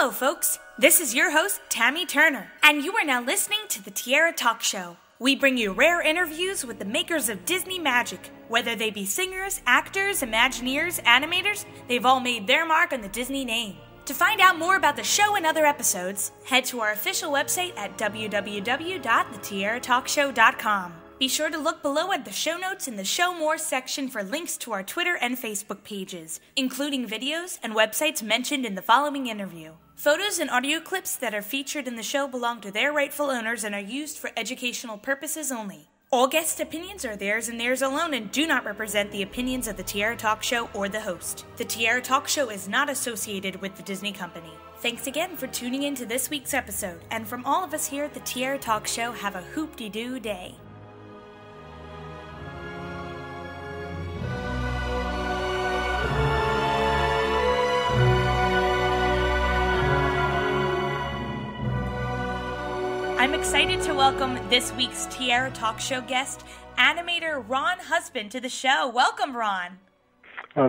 Hello, folks. This is your host, Tammy Turner, and you are now listening to the Tiara Talk Show. We bring you rare interviews with the makers of Disney magic. Whether they be singers, actors, Imagineers, animators, they've all made their mark on the Disney name. To find out more about the show and other episodes, head to our official website at www.thetiaratalkshow.com. Be sure to look below at the show notes in the Show More section for links to our Twitter and Facebook pages, including videos and websites mentioned in the following interview. Photos and audio clips that are featured in the show belong to their rightful owners and are used for educational purposes only. All guest opinions are theirs and theirs alone and do not represent the opinions of the Tiara Talk Show or the host. The Tiara Talk Show is not associated with the Disney Company. Thanks again for tuning in to this week's episode, and from all of us here at the Tiara Talk Show, have a hoop-de-doo day. I'm excited to welcome this week's Tiara Talk Show guest, animator Ron Husband, to the show. Welcome, Ron.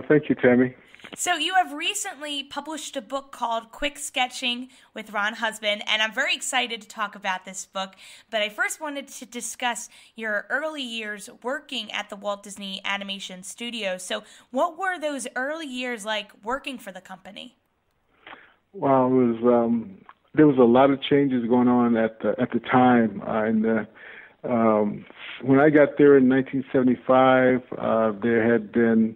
Thank you, Tammy. So you have recently published a book called Quick Sketching with Ron Husband, and I'm very excited to talk about this book. But I first wanted to discuss your early years working at the Walt Disney Animation Studios. So what were those early years like working for the company? Well, there was a lot of changes going on at the time. When I got there in 1975, there had been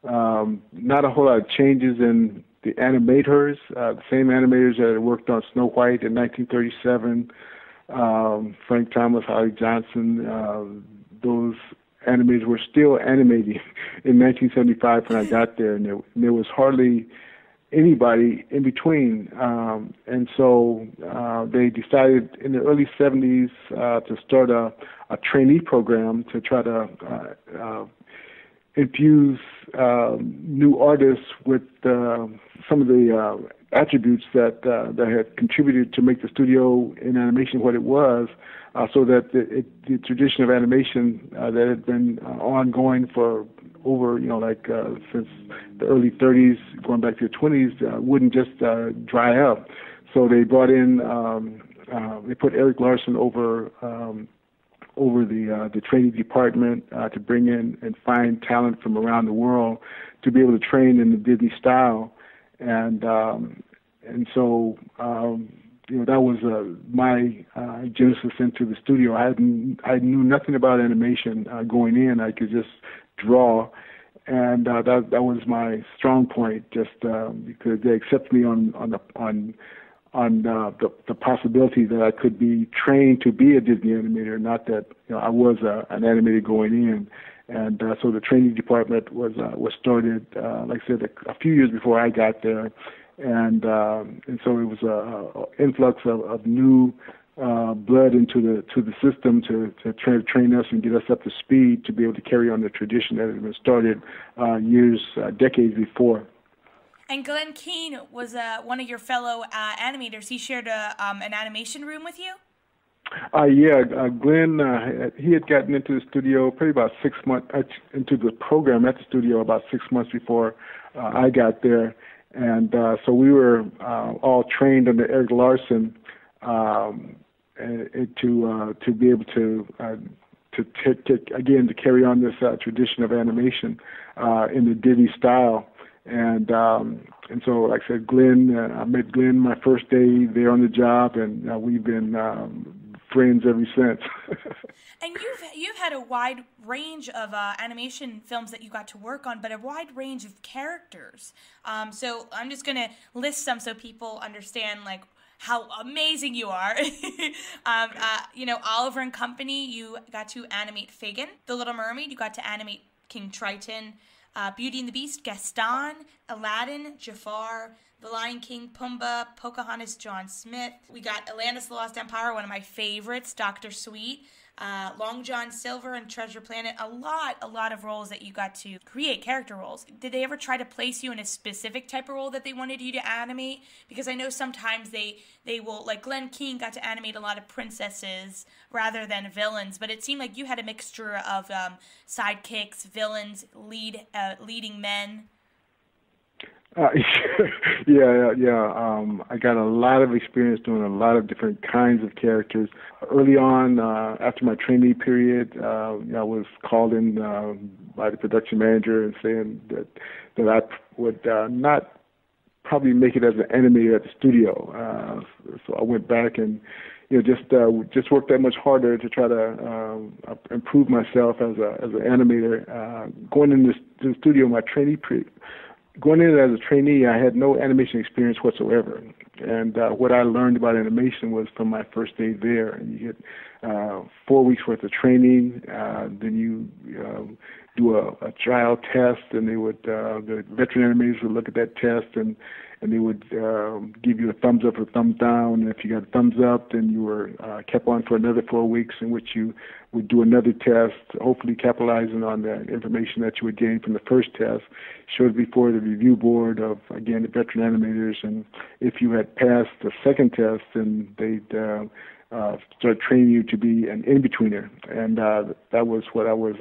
not a whole lot of changes in the animators. The same animators that had worked on Snow White in 1937, Frank Thomas, Holly Johnson, those animators were still animating in 1975 when I got there, and there was hardly anybody in between. And so they decided in the early 70s to start a trainee program to try to infuse new artists with some of the attributes that had contributed to make the studio in animation what it was, so that the tradition of animation that had been ongoing for over, since the early 30s, going back to the 20s, wouldn't just dry up. So they brought in, they put Eric Larson over the training department to bring in and find talent from around the world to be able to train in the Disney style, and so that was my genesis into the studio. I knew nothing about animation going in. I could just draw, and that was my strong point. Just because they accepted me on the possibility that I could be trained to be a Disney animator, not that I was an animator going in. And so the training department was started, like I said, a few years before I got there, and so it was an influx of new blood into the system to try to train us and get us up to speed to be able to carry on the tradition that had been started decades before. And Glenn Keane was one of your fellow animators. He shared an animation room with you? Glenn, he had gotten into the studio probably about 6 months, into the program at the studio about 6 months before I got there. And so we were all trained under Eric Larson to be able to carry on this tradition of animation in the Disney style. And so, like I said, Glenn, I met Glenn my first day there on the job, and we've been friends ever since. And you've had a wide range of animation films that you got to work on, but a wide range of characters. So I'm just going to list some so people understand how amazing you are. Oliver and Company, you got to animate Fagin. The Little Mermaid, you got to animate King Triton. Beauty and the Beast, Gaston, Aladdin, Jafar, The Lion King, Pumbaa, Pocahontas, John Smith. We got Atlantis, The Lost Empire, one of my favorites, Dr. Sweet, Long John Silver, and Treasure Planet. A lot of roles that you got to create, character roles. Did they ever try to place you in a specific type of role that they wanted you to animate? Because I know sometimes they will, like Glenn Keane got to animate a lot of princesses rather than villains, but it seemed like you had a mixture of sidekicks, villains, leading men. Uh, yeah. I got a lot of experience doing a lot of different kinds of characters. Early on, after my trainee period, I was called in by the production manager and saying that I would not probably make it as an animator at the studio. So I went back and just worked that much harder to try to improve myself as an animator. Going into the studio, my trainee period. Going in as a trainee, I had no animation experience whatsoever. And what I learned about animation was from my first day there. And you get 4 weeks worth of training. Then you do a trial test, and the veteran animators would look at that test, and they would give you a thumbs up or thumbs down. And if you got a thumbs up, then you were kept on for another 4 weeks, in which you would do another test, hopefully capitalizing on the information that you would gain from the first test, showed before the review board of, again, the veteran animators. And if you had passed the second test, then they'd start training you to be an in-betweener. And that was what I was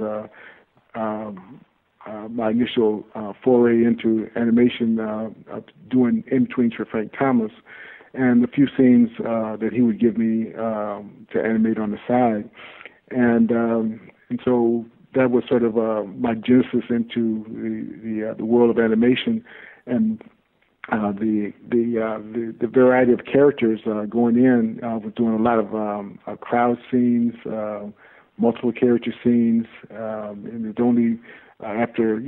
my initial foray into animation, doing in-betweens for Frank Thomas, and a few scenes that he would give me to animate on the side. And so that was sort of my genesis into the world of animation, and the variety of characters going in. I was doing a lot of crowd scenes, multiple character scenes, and it's only after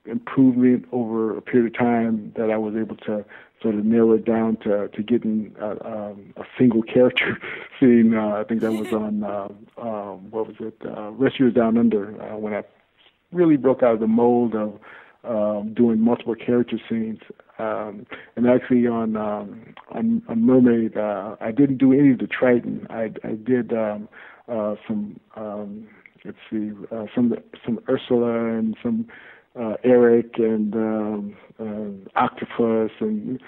improvement over a period of time that I was able to sort of narrow it down to getting a single character scene. I think that was on what was it? Rescuers Down Under, when I really broke out of the mold of doing multiple character scenes. And actually on Mermaid, I didn't do any of the Triton. I did some some Ursula and some Eric and Octopus, and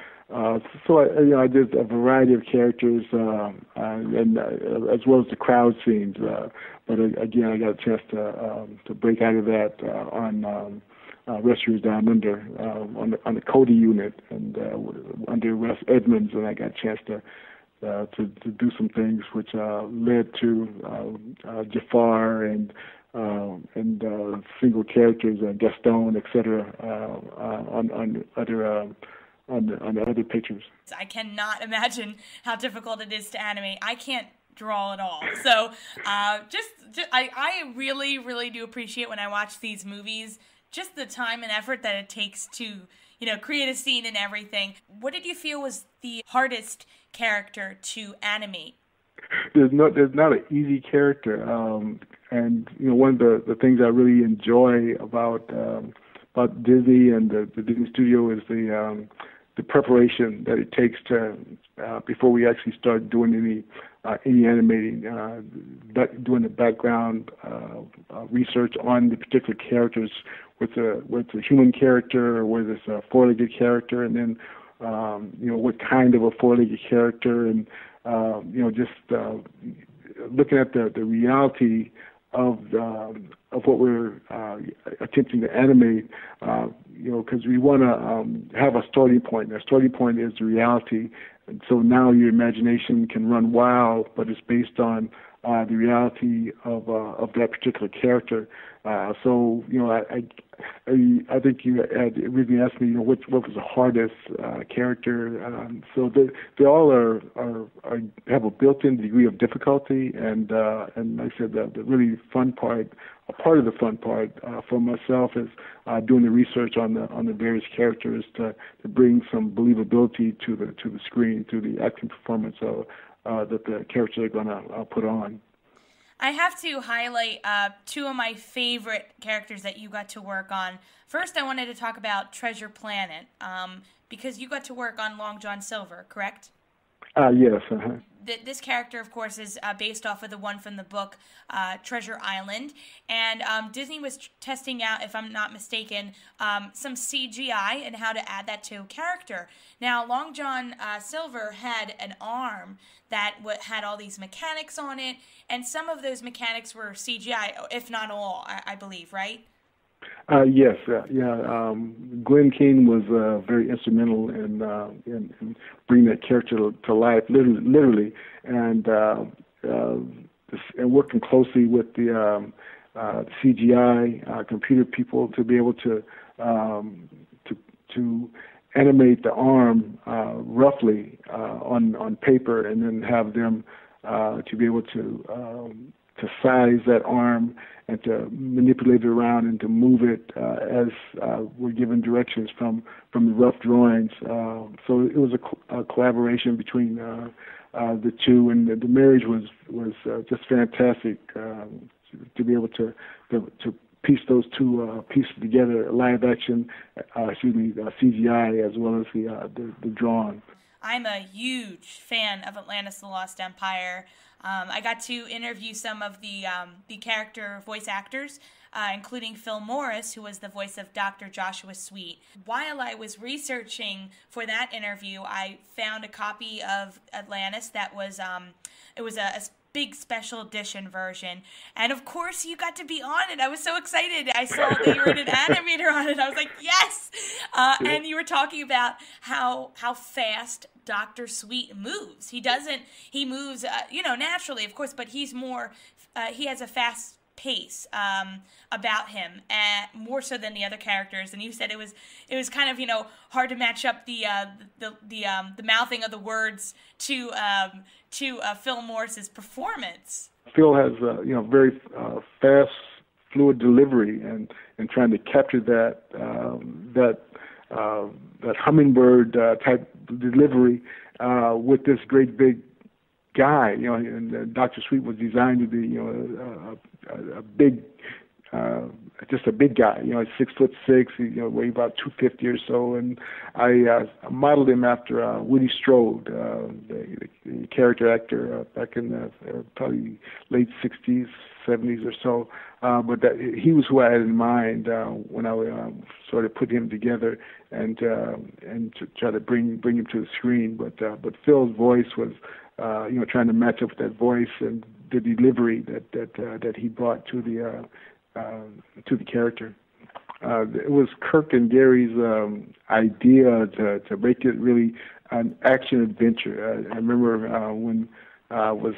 so I did a variety of characters, and as well as the crowd scenes. But again, I got a chance to break out of that on Rescuers Down Under, on the Cody unit, and under Russ Edmonds, and I got a chance to do some things which led to Jafar and single characters, Gaston, etc. On other pictures. I cannot imagine how difficult it is to animate. I can't draw at all. So I really, really do appreciate when I watch these movies, just the time and effort that it takes to create a scene and everything. What did you feel was the hardest character to animate? There's not an easy character, and one of the things I really enjoy about Disney and the Disney Studio is the preparation that it takes to before we actually start doing any animating, doing the background research on the particular characters, whether it's a human character or whether it's a four-legged character, and then what kind of a four-legged character, and just looking at the reality of what we're attempting to animate, because we want to have a starting point. And our starting point is the reality, and so now your imagination can run wild, but it's based on the reality of that particular character. So I think you had originally asked me, what was the hardest character. So they all have a built-in degree of difficulty, and like I said, the really fun part, a part of the fun part for myself is doing the research on the various characters to bring some believability to the screen, to the acting performance that the characters are going to put on. I have to highlight two of my favorite characters that you got to work on. First, I wanted to talk about Treasure Planet, because you got to work on Long John Silver, correct? Yes. Uh-huh. This character, of course, is based off of the one from the book, Treasure Island. And Disney was testing out, if I'm not mistaken, some CGI and how to add that to character. Now, Long John Silver had an arm that had all these mechanics on it, and some of those mechanics were CGI, if not all, I believe, right? Yes, yeah. Glenn King was very instrumental in bringing that character to life, literally, and working closely with the CGI computer people to be able to animate the arm roughly on paper, and then have them to be able to size that arm and to manipulate it around and to move it as we're given directions from the rough drawings. So it was a collaboration between the two, and the marriage was just fantastic to be able to piece those two pieces together, live action, CGI, as well as the drawing. I'm a huge fan of Atlantis: The Lost Empire. I got to interview some of the character voice actors, including Phil Morris, who was the voice of Dr. Joshua Sweet. While I was researching for that interview, I found a copy of Atlantis that was it was a big special edition version, and of course you got to be on it. I was so excited. I saw that you were an animator on it. I was like, yes. And you were talking about how fast Dr. Sweet moves. He moves naturally, of course, but he's more he has a fast pace about him, more so than the other characters. And you said it was kind of hard to match up the mouthing of the words to Phil Morris's performance. Phil has very fast, fluid delivery, and trying to capture that hummingbird type delivery with this great big guy, and Dr. Sweet was designed to be, a big, just a big guy, 6'6", weigh about 250 or so, and I modeled him after Woody Strode, the character actor back in the probably late 60s, 70s or so, but he was who I had in mind when I sort of put him together and to try to bring him to the screen. But Phil's voice was trying to match up with that voice and the delivery that he brought to the character. It was Kirk and Gary's idea to make it really an action adventure. I remember when I was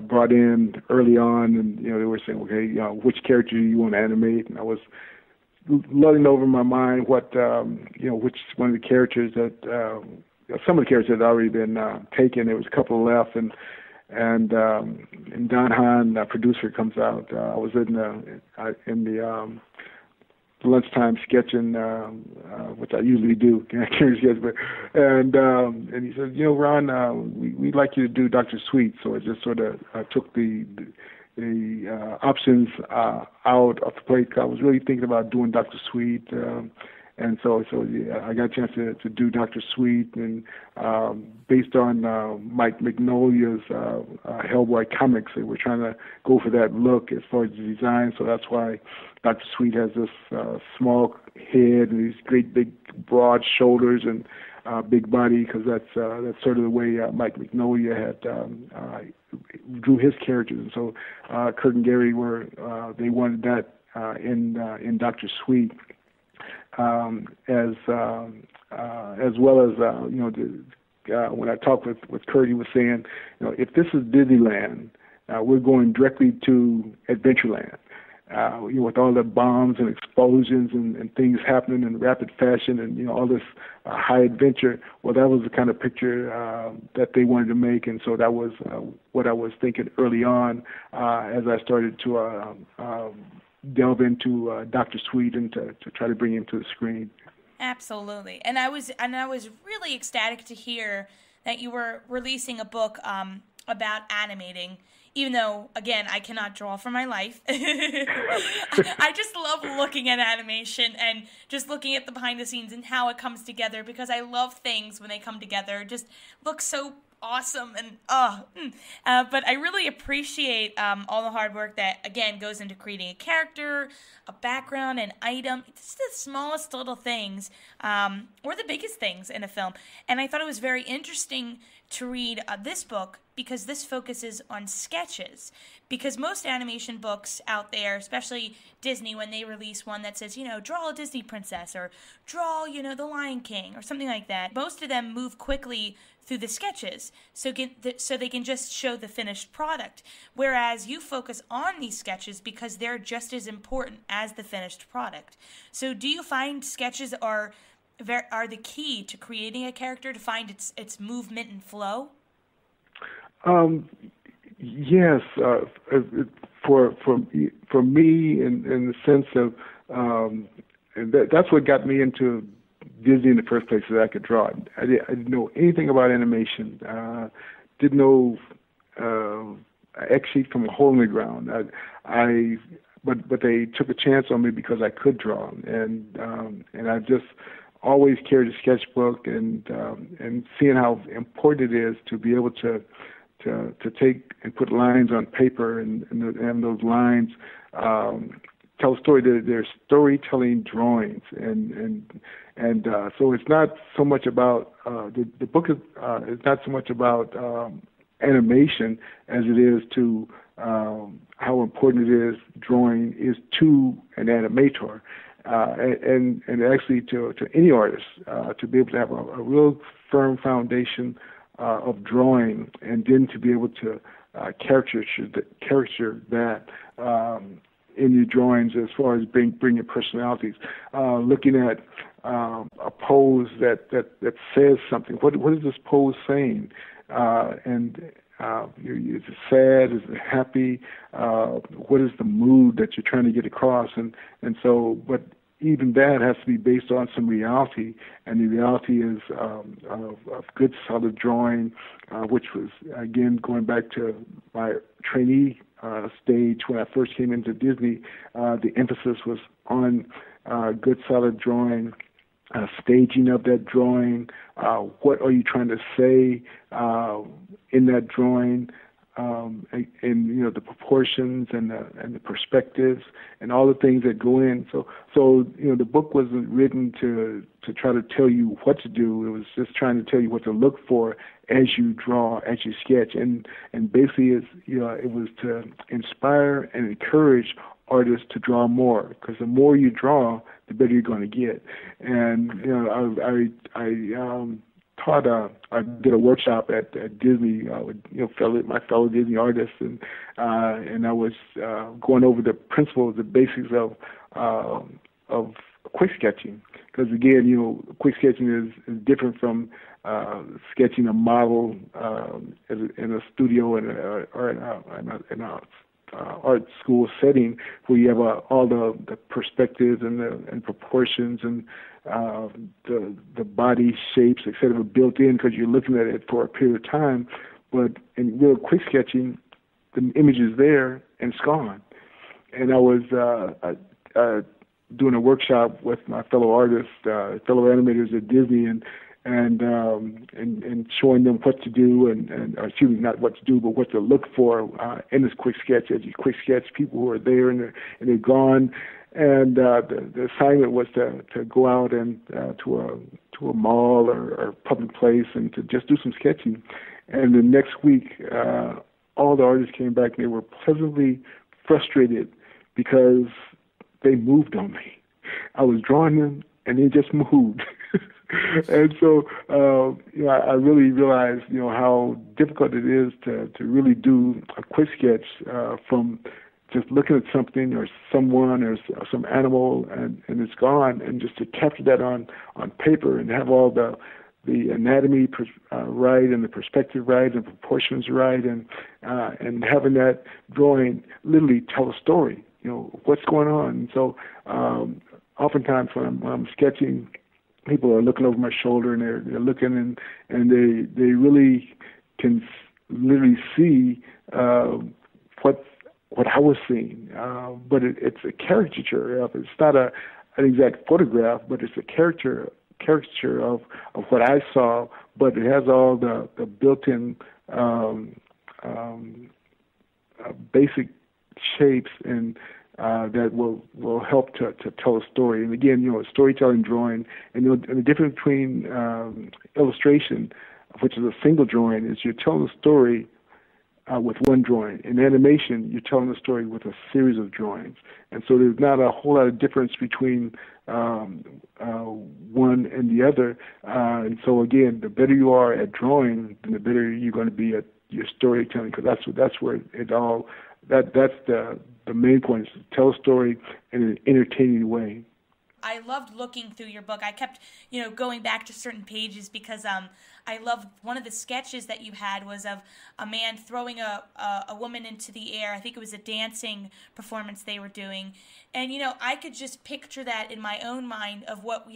brought in early on, and they were saying, okay, which character do you want to animate? And I was mulling over in my mind which one of the characters that some of the characters had already been taken. There was a couple left, and Don Hahn, producer, comes out. I was in the lunchtime sketching, which I usually do, and he said, Ron, we'd like you to do Dr. Sweet. So I just sort of took the options out of the plate. I was really thinking about doing Dr. Sweet. And so yeah, I got a chance to do Dr. Sweet, and based on Mike Mignolia's Hellboy comics, they were trying to go for that look as far as the design. So that's why Dr. Sweet has this small head and these great big broad shoulders and big body, because that's sort of the way Mike Mignolia had drew his characters. And so Kurt and Gary they wanted that in Dr. Sweet. As well as when I talked with Kurt, he was saying, if this is Disneyland, we're going directly to Adventureland. With all the bombs and explosions and things happening in rapid fashion, and all this high adventure. Well, that was the kind of picture that they wanted to make, and so that was what I was thinking early on as I started to delve into Dr. Sweet and to try to bring him to the screen. Absolutely, and I was really ecstatic to hear that you were releasing a book about animating. Even though, again, I cannot draw for my life. I just love looking at animation and just looking at the behind the scenes and how it comes together, because I love things when they come together. It just looks so awesome. And but I really appreciate all the hard work that, again, goes into creating a character, a background, an item. It's the smallest little things, or the biggest things in a film. And I thought it was very interesting to read this book, because this focuses on sketches. Because most animation books out there, especially Disney, when they release one that says, draw a Disney princess, or draw, the Lion King, or something like that, most of them move quickly through the sketches so they can just show the finished product. Whereas you focus on these sketches because they're just as important as the finished product. So do you find sketches are the key to creating a character, to find its movement and flow? Yes, for me, in the sense of that's what got me into Disney in the first place, so that I could draw. I didn't know anything about animation. Didn't know X sheet from a hole in the ground. But they took a chance on me because I could draw, and I just always carried a sketchbook, and seeing how important it is to be able to take and put lines on paper, and those lines tell a story. They're storytelling drawings, and so it's not so much about the book is not so much about animation as it is to how important it is drawing is to an animator. And actually to any artist, to be able to have a real firm foundation of drawing, and then to be able to caricature that in your drawings, as far as bringing personalities, looking at a pose that says something. What is this pose saying? Is it sad? Is it happy? What is the mood that you're trying to get across? And so, but even that has to be based on some reality, and the reality is of good, solid drawing, which was, again, going back to my trainee stage when I first came into Disney. The emphasis was on good, solid drawing, staging of that drawing. What are you trying to say in that drawing? And the proportions and the perspectives and all the things that go in. So the book wasn't written to try to tell you what to do. It was just trying to tell you what to look for as you draw, as you sketch, and basically it was to inspire and encourage artists to draw more, because the more you draw, the better you're going to get. And I did a workshop at Disney with my fellow Disney artists, and I was going over the principles, the basics of quick sketching, because again, quick sketching is different from sketching a model in a studio or in a art school setting, where you have all the perspectives and proportions and the body shapes, etc., built in, because you're looking at it for a period of time. But in real quick sketching, the image is there and it's gone. And I was doing a workshop with my fellow artists, fellow animators at Disney, and showing them what to do, or excuse me, not what to do, but what to look for in this quick sketch. As you quick sketch people who are there and they're gone, and the assignment was to go out and to a mall or public place and to just do some sketching. And the next week, all the artists came back and they were pleasantly frustrated because they moved on me. I was drawing them and they just moved. And so, I really realized, how difficult it is to really do a quick sketch from just looking at something or someone or some animal and it's gone, and just to capture that on paper and have all the anatomy right and the perspective right and proportions right, and having that drawing literally tell a story, what's going on. And so oftentimes when I'm sketching, people are looking over my shoulder and they're looking and they really can literally see what I was seeing, but it's a caricature of it. It's not an exact photograph, but it's a caricature of what I saw but it has all the built-in basic shapes and that will help to tell a story. And again, storytelling, drawing, and, and the difference between illustration, which is a single drawing, is you're telling a story with one drawing. In animation, you're telling a story with a series of drawings. And so there's not a whole lot of difference between one and the other. And so again, the better you are at drawing, then the better you're going to be at your storytelling, because that's where it all, that's the main point, is to tell a story in an entertaining way. I loved looking through your book. I kept, going back to certain pages because I loved one of the sketches that you had was of a man throwing a woman into the air. I think it was a dancing performance they were doing. And, I could just picture that in my own mind of what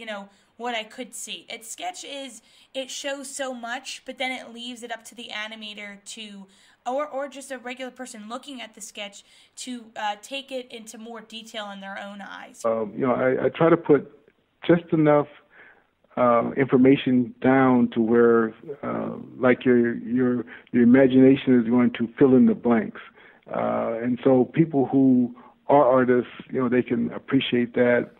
I could see. It shows so much, but then it leaves it up to the animator to, or just a regular person looking at the sketch to take it into more detail in their own eyes. I try to put just enough information down to where, like your imagination is going to fill in the blanks, and so people who are artists, they can appreciate that.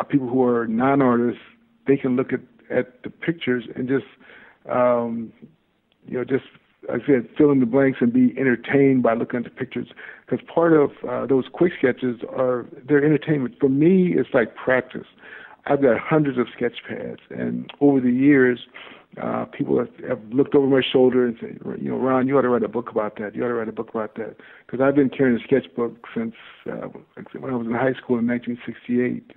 People who are non-artists, they can look at the pictures and just like I said, fill in the blanks and be entertained by looking at the pictures. Because part of those quick sketches they're entertainment. For me, it's like practice. I've got hundreds of sketch pads, and over the years, people have looked over my shoulder and said, Ron, you ought to write a book about that. You ought to write a book about that. Because I've been carrying a sketchbook since when I was in high school in 1968.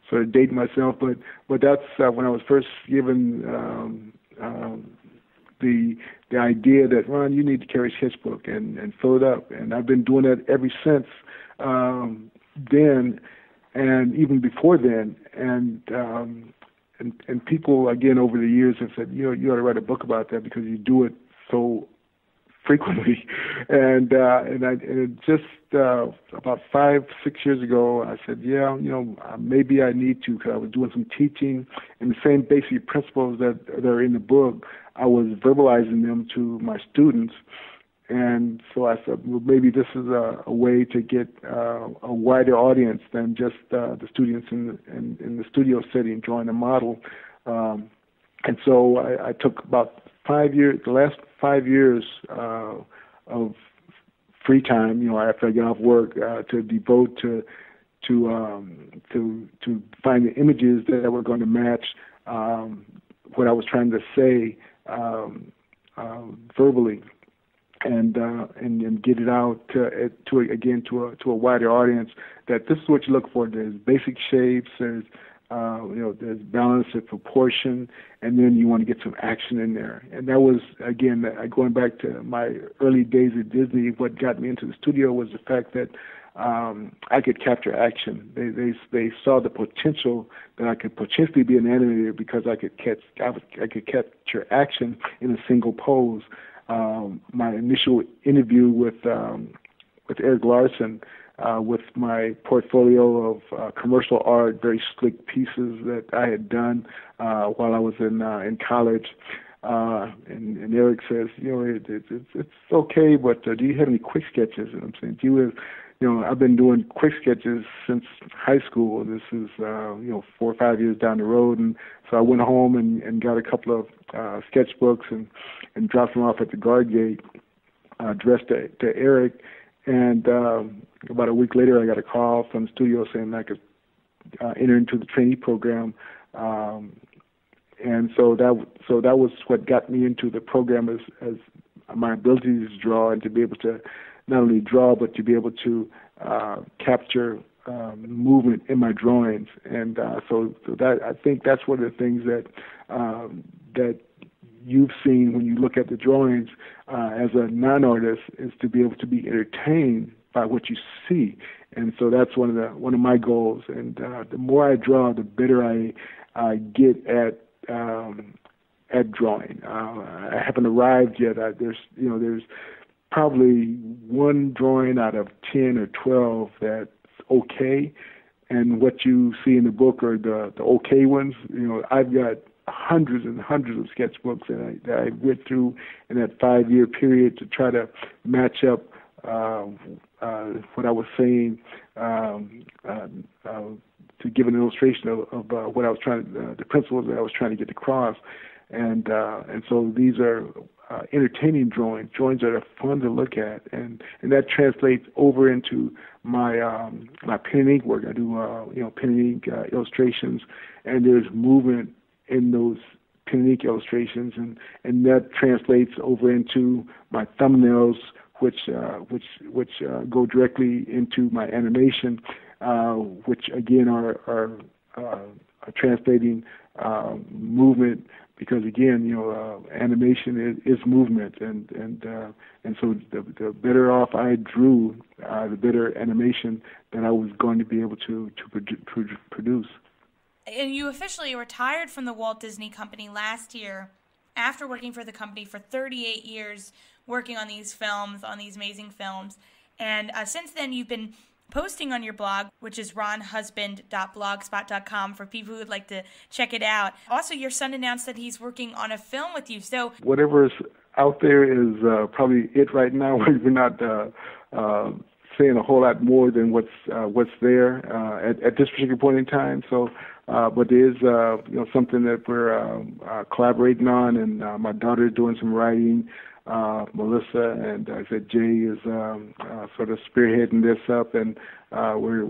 Sort of dating myself, but that's when I was first given the idea that, Ron, you need to carry a sketchbook and fill it up. And I've been doing that ever since then, and even before then. And people, again, over the years have said, you ought to write a book about that because you do it so frequently. And just about 5-6 years ago, I said, maybe I need to, because I was doing some teaching, and the same basic principles that are in the book, I was verbalizing them to my students. And so I said, well, maybe this is a way to get a wider audience than just the students in the studio setting drawing a model. And so I took about the last 5 years of free time, after I get off work, to devote to find the images that were going to match what I was trying to say verbally, and get it out to a wider audience. That this is what you look for. There's basic shapes. There's balance and proportion, and then you want to get some action in there. And that was, again, going back to my early days at Disney. What got me into the studio was the fact that I could capture action. They saw the potential that I could potentially be an animator because I could capture action in a single pose. My initial interview with Eric Larson, with my portfolio of commercial art, very slick pieces that I had done while I was in college. And Eric says, it's okay, but do you have any quick sketches? And I'm saying, I've been doing quick sketches since high school. This is 4 or 5 years down the road, and so I went home and got a couple of sketchbooks and dropped them off at the guard gate, addressed to Eric. And about a week later, I got a call from the studio saying I could enter into the trainee program. And so that was what got me into the program, as my ability to draw and to be able to not only draw but to be able to capture movement in my drawings. And so that, I think that's one of the things that you've seen when you look at the drawings as a non-artist, is to be able to be entertained by what you see. And so that's one of my goals. And the more I draw, the better I get at drawing. I haven't arrived yet. There's probably one drawing out of 10 or 12 that's okay, and what you see in the book are the okay ones. I've got hundreds and hundreds of sketchbooks that I went through in that 5-year period to try to match up what I was saying to give an illustration of what I was trying, the principles that I was trying to get across, and so these are entertaining drawings that are fun to look at, and that translates over into my my pen and ink work. I do pen and ink illustrations, and there's movement in those pen and ink illustrations, and that translates over into my thumbnails, which go directly into my animation, which again are translating movement, because again, animation is movement, and so the better off I drew, the better animation that I was going to be able to produce. And you officially retired from the Walt Disney Company last year after working for the company for 38 years, working on these films, on these amazing films. And since then, you've been posting on your blog, which is ronhusband.blogspot.com, for people who would like to check it out. Also, your son announced that he's working on a film with you. So whatever's out there is probably it right now. We're not saying a whole lot more than what's there at this particular point in time. So, but there is something that we're collaborating on, and my daughter is doing some writing. Melissa and I said Jay is sort of spearheading this up, and we're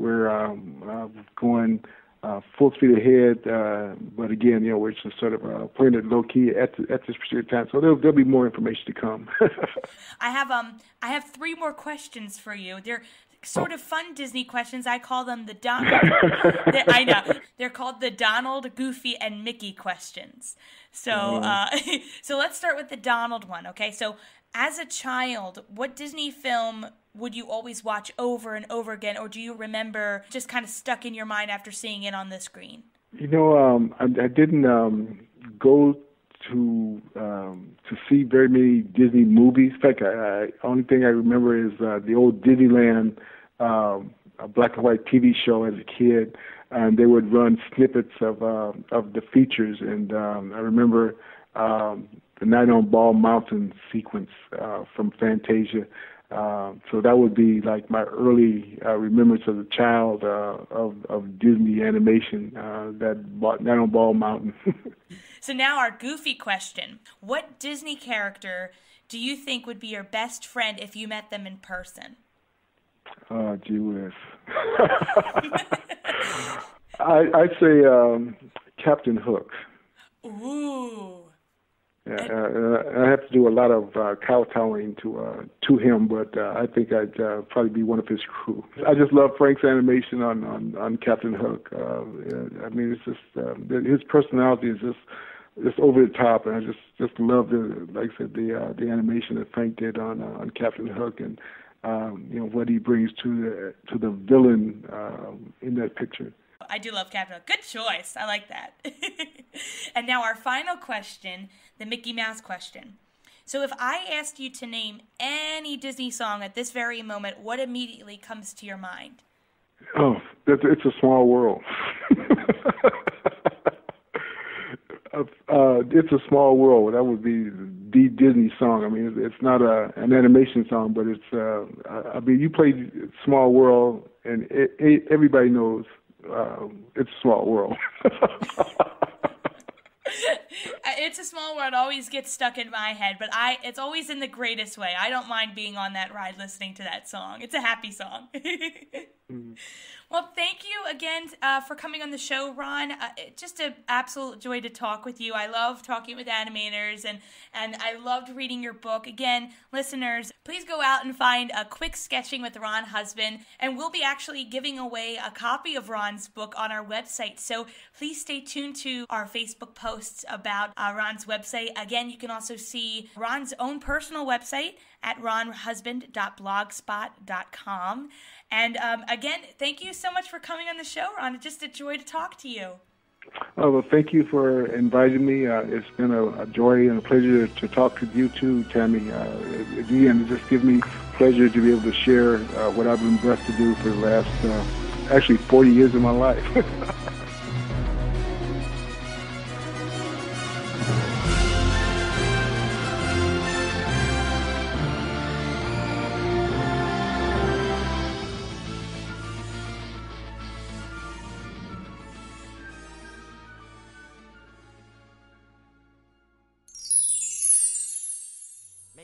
going full speed ahead. But again, we're just sort of playing it low key at this particular time. So there'll be more information to come. I have 3 more questions for you. They're sort of fun Disney questions. I call them the Donald. I know they're called the Donald, Goofy, and Mickey questions. So, so let's start with the Donald one. Okay, so as a child, what Disney film would you always watch over and over again, or do you remember just kind of stuck in your mind after seeing it on the screen? I didn't go to see very many Disney movies. In fact, only thing I remember is the old Disneyland a black and white TV show as a kid, and they would run snippets of the features. And I remember the Night on Ball Mountain sequence from Fantasia. So that would be like my early remembrance as a child of Disney animation, that Night on Ball Mountain. So now our Goofy question. What Disney character do you think would be your best friend if you met them in person? Oh, gee whiz. I'd say Captain Hook. Ooh. Yeah, I have to do a lot of kowtowing to him, but I think I'd probably be one of his crew. I just love Frank's animation on Captain Hook. I mean, it's just his personality is just over the top, and I just love like I said, the animation that Frank did on Captain Hook, and what he brings to the villain in that picture. I do love Captain Hook. Good choice. I like that. And now our final question, the Mickey Mouse question. So if I asked you to name any Disney song at this very moment, what immediately comes to your mind? Oh, it's a small world. It's a small world. That would be the Disney song. I mean, it's not an animation song, but it's. I mean, you play Small World, and everybody knows it's a small world. It's a Small World always gets stuck in my head, but it's always in the greatest way. I don't mind being on that ride listening to that song. It's a happy song. Well, thank you again for coming on the show, Ron. Just an absolute joy to talk with you. I love talking with animators, and I loved reading your book. Again, listeners, please go out and find a Quick Sketching with Ron Husband, and we'll be actually giving away a copy of Ron's book on our website. So please stay tuned to our Facebook posts about Ron's website. Again, you can also see Ron's own personal website at ronhusband.blogspot.com. And again, thank you so much for coming on the show, Ron. It's just a joy to talk to you. Oh, well, thank you for inviting me. It's been a joy and a pleasure to talk with you too, Tammy. Again, it just gives me pleasure to be able to share what I've been blessed to do for the last, actually 40 years of my life.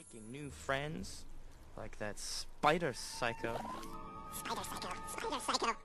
Making new friends, like that spider psycho. Spider psycho.